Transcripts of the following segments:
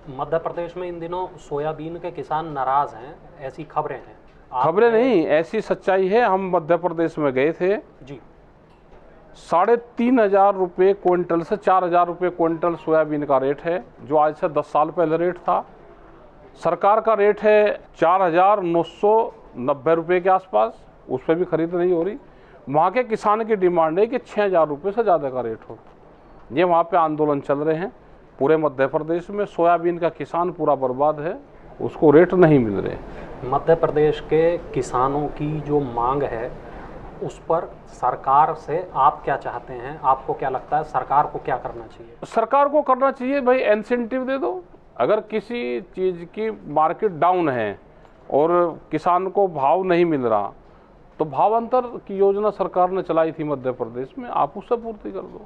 मध्य प्रदेश में इन दिनों सोयाबीन के किसान नाराज हैं, ऐसी खबरें हैं। खबरें नहीं, ऐसी सच्चाई है। हम मध्य प्रदेश में गए थे जी। 3,500 रुपये क्विंटल से 4,000 रुपये क्विंटल सोयाबीन का रेट है, जो आज से 10 साल पहले रेट था। सरकार का रेट है 4,990 रुपये के आसपास, उस पर भी खरीद नहीं हो रही। वहाँ के किसान की डिमांड है कि 6,000 रुपये से ज़्यादा का रेट हो। ये वहाँ पे आंदोलन चल रहे हैं पूरे मध्य प्रदेश में। सोयाबीन का किसान पूरा बर्बाद है, उसको रेट नहीं मिल रहे। मध्य प्रदेश के किसानों की जो मांग है उस पर सरकार से आप क्या चाहते हैं? आपको क्या लगता है सरकार को क्या करना चाहिए? सरकार को करना चाहिए भाई, इंसेंटिव दे दो। अगर किसी चीज़ की मार्केट डाउन है और किसान को भाव नहीं मिल रहा, तो भाव अंतर की योजना सरकार ने चलाई थी मध्य प्रदेश में, आप उससे पूर्ति कर दो।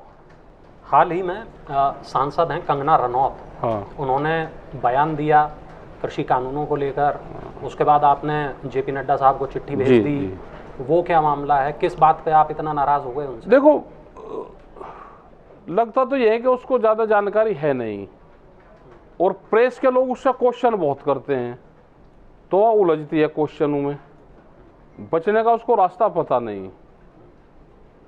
हाल ही में सांसद हैं कंगना रनौत, हाँ, उन्होंने बयान दिया कृषि कानूनों को लेकर। उसके बाद आपने जेपी नड्डा साहब को चिट्ठी भेज दी। वो क्या मामला है, किस बात पे आप इतना नाराज हो गए उनसे? देखो, लगता तो यह है कि उसको ज़्यादा जानकारी है नहीं, और प्रेस के लोग उससे क्वेश्चन बहुत करते हैं, तो वह उलझती है क्वेश्चनों में, बचने का उसको रास्ता पता नहीं।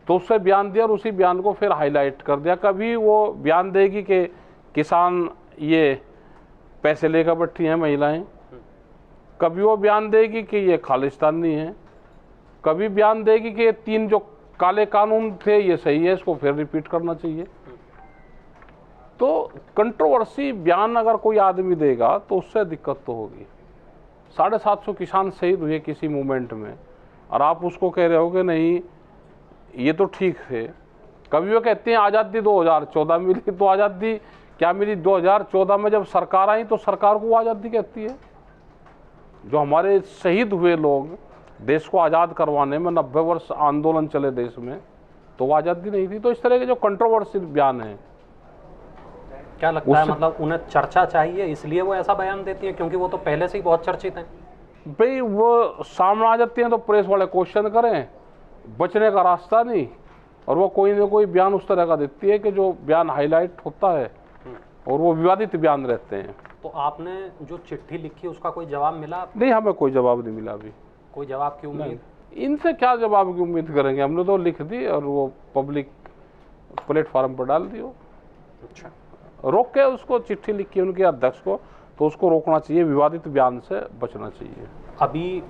तो उससे बयान दिया और उसी बयान को फिर हाईलाइट कर दिया। कभी वो बयान देगी कि किसान ये पैसे लेकर बैठी हैं महिलाएं, कभी वो बयान देगी कि ये खालिस्तानी है, कभी बयान देगी कि ये 3 जो काले कानून थे ये सही है, इसको फिर रिपीट करना चाहिए। तो कंट्रोवर्सी बयान अगर कोई आदमी देगा तो उससे दिक्कत तो होगी। 750 किसान शहीद हुए किसी मूवमेंट में, और आप उसको कह रहे हो कि नहीं ये तो ठीक थे। कभी वो कहते हैं आज़ादी 2014 मिली, तो आज़ादी क्या मिली 2014 में? जब सरकार आई तो सरकार को आज़ादी कहती है। जो हमारे शहीद हुए लोग देश को आज़ाद करवाने में 90 वर्ष आंदोलन चले देश में, तो वो आज़ादी नहीं थी। तो इस तरह के जो कंट्रोवर्शियल बयान है, क्या लगता है मतलब उन्हें चर्चा चाहिए इसलिए वो ऐसा बयान देती है, क्योंकि वो तो पहले से ही बहुत चर्चित हैं? भाई वो सामने आ जाती हैं तो प्रेस वाले क्वेश्चन करें, बचने का रास्ता नहीं। और वो कोई ना कोई बयान उस तरह का देती है कि जो बयान हाईलाइट होता है और वो विवादित बयान रहते हैं। तो आपने जो चिट्ठी लिखी उसका कोई जवाब मिला? नहीं, हमें कोई जवाब नहीं मिला अभी। कोई जवाब की उम्मीद? इनसे क्या जवाब की उम्मीद करेंगे, हमने तो लिख दी और वो पब्लिक प्लेटफॉर्म पर डाल दियो। अच्छा, रोक के उसको चिट्ठी लिखी उनके अध्यक्ष को, तो उसको रोकना चाहिए, विवादित बयान से बचना चाहिए। अभी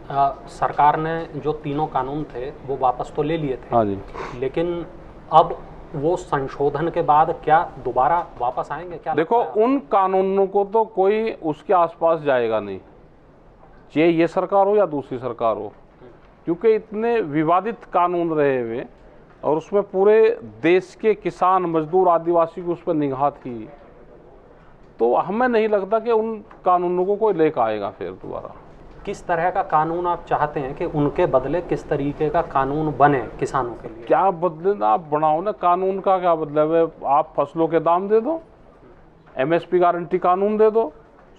सरकार ने जो 3 कानून थे वो वापस तो ले लिए थे। हाँ जी, लेकिन अब वो संशोधन के बाद क्या दोबारा वापस आएंगे? क्या देखो, उन कानूनों को तो कोई उसके आसपास जाएगा नहीं, चाहे ये सरकार हो या दूसरी सरकार हो, क्योंकि इतने विवादित कानून रहे हुए और उसमें पूरे देश के किसान, मजदूर, आदिवासी की उस पर निगाह थी। तो हमें नहीं लगता कि उन कानूनों को कोई लेकर आएगा फिर दोबारा। किस तरह का कानून आप चाहते हैं कि उनके बदले किस तरीके का कानून बने किसानों के लिए? क्या बदले ना, आप बनाओ ना, कानून का क्या मतलब है? आप फसलों के दाम दे दो, MSP गारंटी कानून दे दो,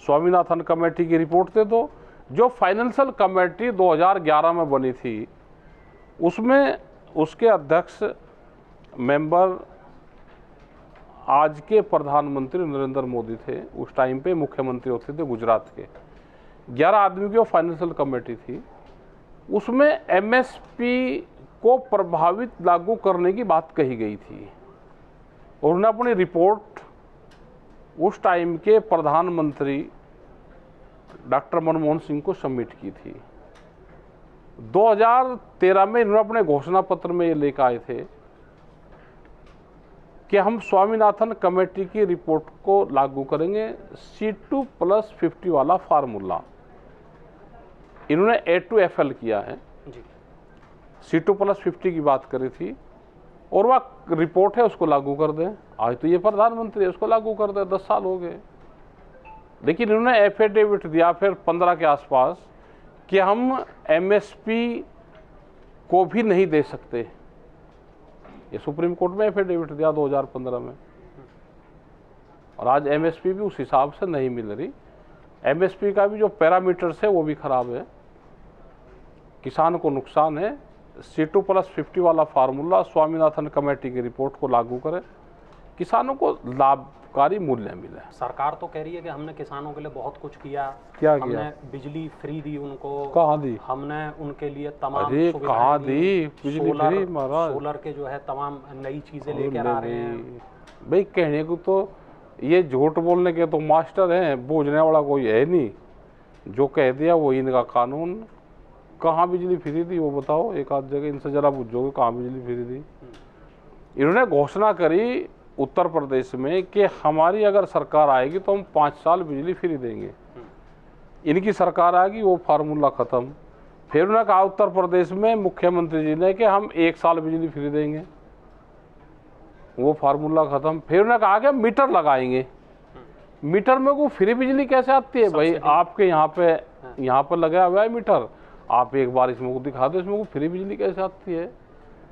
स्वामीनाथन कमेटी की रिपोर्ट दे दो। जो फाइनेंशियल कमेटी 2011 में बनी थी, उसमें उसके अध्यक्ष मेंबर आज के प्रधानमंत्री नरेंद्र मोदी थे। उस टाइम पे मुख्यमंत्री होते थे गुजरात के। 11 आदमी की वो फाइनेंशियल कमेटी थी। उसमें MSP को प्रभावित लागू करने की बात कही गई थी। उन्होंने अपनी रिपोर्ट उस टाइम के प्रधानमंत्री डॉक्टर मनमोहन सिंह को सबमिट की थी। 2013 में इन्होंने अपने घोषणा पत्र में ये लेकर आए थे कि हम स्वामीनाथन कमेटी की रिपोर्ट को लागू करेंगे, C2+50 वाला फार्मूला। इन्होंने A2FL किया है, C2+50 की बात करी थी, और वह रिपोर्ट है उसको लागू कर दें। आज तो ये प्रधानमंत्री है, उसको लागू कर दें, 10 साल हो गए। लेकिन इन्होंने एफिडेविट दिया फिर 15 के आसपास कि हम MSP को भी नहीं दे सकते। ये सुप्रीम कोर्ट में एफिडेविट दिया 2015 में, और आज MSP भी उस हिसाब से नहीं मिल रही। MSP का भी जो पैरामीटर्स है वो भी खराब है, किसान को नुकसान है। C2+50 वाला फार्मूला स्वामीनाथन कमेटी की रिपोर्ट को लागू करें, किसानों को लाभकारी मूल्य मिले। सरकार तो कह रही है कि हमने किसानों के लिए बहुत कुछ किया। क्या हमने किया? बिजली फ्री दी उनको। कहाँ दी? हमने उनके लिए तमाम अरे सुविधाएं कहाँ दी। दी बिजली फ्री महाराज? सोलर के जो है तमाम नई चीजें लेकर आ रहे हैं। भाई कहने को तो ये झूठ बोलने के तो मास्टर हैं, बूझने वाला कोई है नहीं। जो कह दिया वही इनका कानून। कहाँ बिजली फ्री दी वो बताओ, एक आध जगह इनसे जरा पूछोगे कहाँ बिजली फ्री दी। इन्होंने घोषणा करी उत्तर प्रदेश में कि हमारी अगर सरकार आएगी तो हम 5 साल बिजली फ्री देंगे। इनकी सरकार आएगी वो फार्मूला खत्म। फिर उन्होंने कहा उत्तर प्रदेश में मुख्यमंत्री जी ने कि हम 1 साल बिजली फ्री देंगे, वो फार्मूला खत्म। फिर उन्होंने कहा कि मीटर लगाएंगे। मीटर में को फ्री बिजली कैसे आती है भाई? आपके यहाँ पे लगा हुआ है मीटर, आप एक बार इसमें को दिखा दो, इसमें को फ्री बिजली कैसे आती है?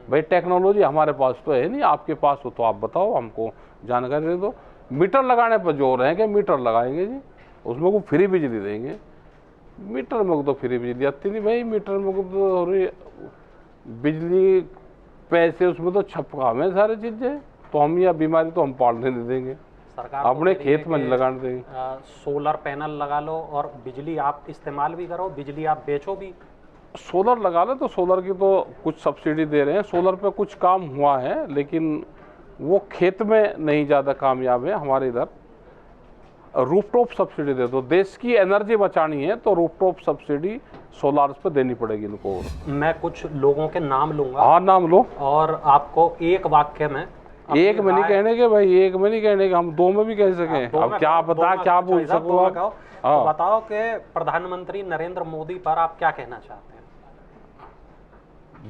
भाई टेक्नोलॉजी हमारे पास तो है नहीं, आपके पास हो तो आप बताओ, हमको जानकारी दे दो। मीटर लगाने पर जोर है कि मीटर लगाएंगे जी, उसमें को फ्री बिजली देंगे। मीटर में को तो फ्री बिजली आती नहीं भाई। मीटर में को तो बिजली पैसे उसमें तो छपका में सारी चीजें, तो हम या बीमारी तो हम पालने नहीं देंगे, सरकार अपने खेत में लगाने देंगे। सोलर पैनल लगा लो और बिजली आप इस्तेमाल भी करो, बिजली आप बेचो भी। सोलर लगा ले तो सोलर की तो कुछ सब्सिडी दे रहे हैं, सोलर पे कुछ काम हुआ है, लेकिन वो खेत में नहीं ज़्यादा कामयाब है। हमारे इधर रूफटॉप सब्सिडी दे दो, देश की एनर्जी बचानी है तो रूफटॉप सब्सिडी सोलार पे देनी पड़ेगी इनको। मैं कुछ लोगों के नाम लूंगा। हाँ नाम लो, और आपको एक वाक्य में, एक में नहीं कहने के भाई, एक में नहीं कहने के, हम 2 में भी कह सकें। अब क्या बता, क्या बोल सको आप? तो बताओ कि प्रधानमंत्री नरेंद्र मोदी पर आप क्या कहना चाहते हैं?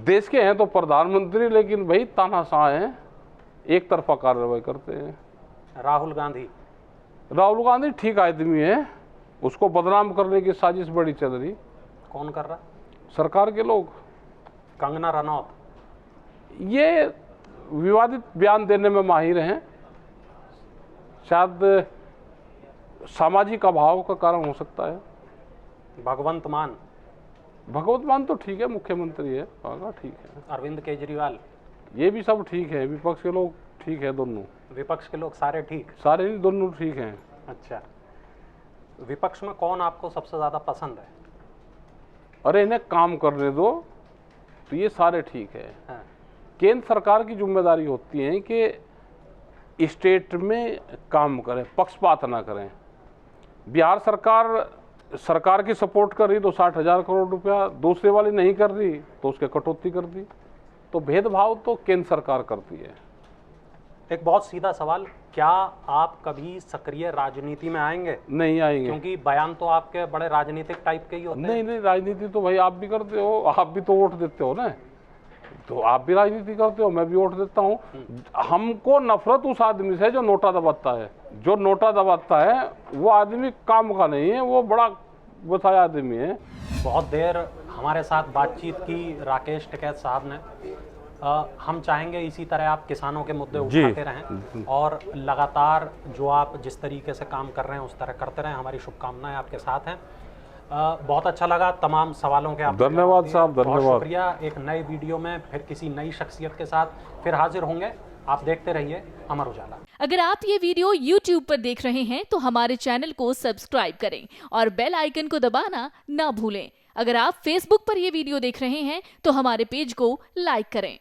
देश के हैं तो प्रधानमंत्री, लेकिन भाई तानाशाह हैं, एक तरफा कार्रवाई करते हैं। राहुल गांधी? राहुल गांधी ठीक आदमी है, उसको बदनाम करने की साजिश बड़ी चल रही। कौन कर रहा? सरकार के लोग। कंगना रनौत? ये विवादित बयान देने में माहिर हैं, शायद सामाजिक अभाव का कारण हो सकता है। भगवंत मान? भगवंत मान तो ठीक है, मुख्यमंत्री है, ठीक है। अरविंद केजरीवाल? ये भी सब ठीक है, विपक्ष के लोग ठीक है, दोनों। विपक्ष के लोग सारे ठीक? सारे नहीं, दोनों ठीक हैं। अच्छा, विपक्ष में कौन आपको सबसे ज्यादा पसंद है? अरे इन्हें काम करने दो तो ये सारे ठीक है। हाँ। केंद्र सरकार की जिम्मेदारी होती है कि स्टेट में काम करें, पक्षपात ना करें। बिहार सरकार की सपोर्ट कर रही तो 60,000 करोड़ रुपया, दूसरे वाली नहीं कर रही तो उसके कटौती कर दी। तो भेदभाव तो केंद्र सरकार करती है। एक बहुत सीधा सवाल, क्या आप कभी सक्रिय राजनीति में आएंगे? नहीं आएंगे, क्योंकि बयान तो आपके बड़े राजनीतिक टाइप के ही होते हैं। नहीं, राजनीति तो भाई आप भी करते हो, आप भी तो वोट देते हो ना, तो आप भी राजनीति करते हो, मैं भी वोट देता हूँ। हमको नफरत उस आदमी से जो नोटा दबाता है। जो नोटा दबाता है वो आदमी काम का नहीं है, वो बड़ा बताया आदमी है। बहुत देर हमारे साथ बातचीत की राकेश टिकैत साहब ने। हम चाहेंगे इसी तरह आप किसानों के मुद्दे उठाते रहें और लगातार जो आप जिस तरीके से काम कर रहे हैं उस तरह करते रहें। हमारी शुभकामनाएं आपके साथ हैं। बहुत अच्छा लगा तमाम सवालों के आप। धन्यवाद साहब, धन्यवाद, बहुत शुक्रिया। एक नए वीडियो में फिर किसी नई शख्सियत के साथ फिर हाजिर होंगे। आप देखते रहिए अमर उजाला। अगर आप ये वीडियो YouTube पर देख रहे हैं तो हमारे चैनल को सब्सक्राइब करें और बेल आइकन को दबाना ना भूलें। अगर आप Facebook पर ये वीडियो देख रहे हैं तो हमारे पेज को लाइक करें।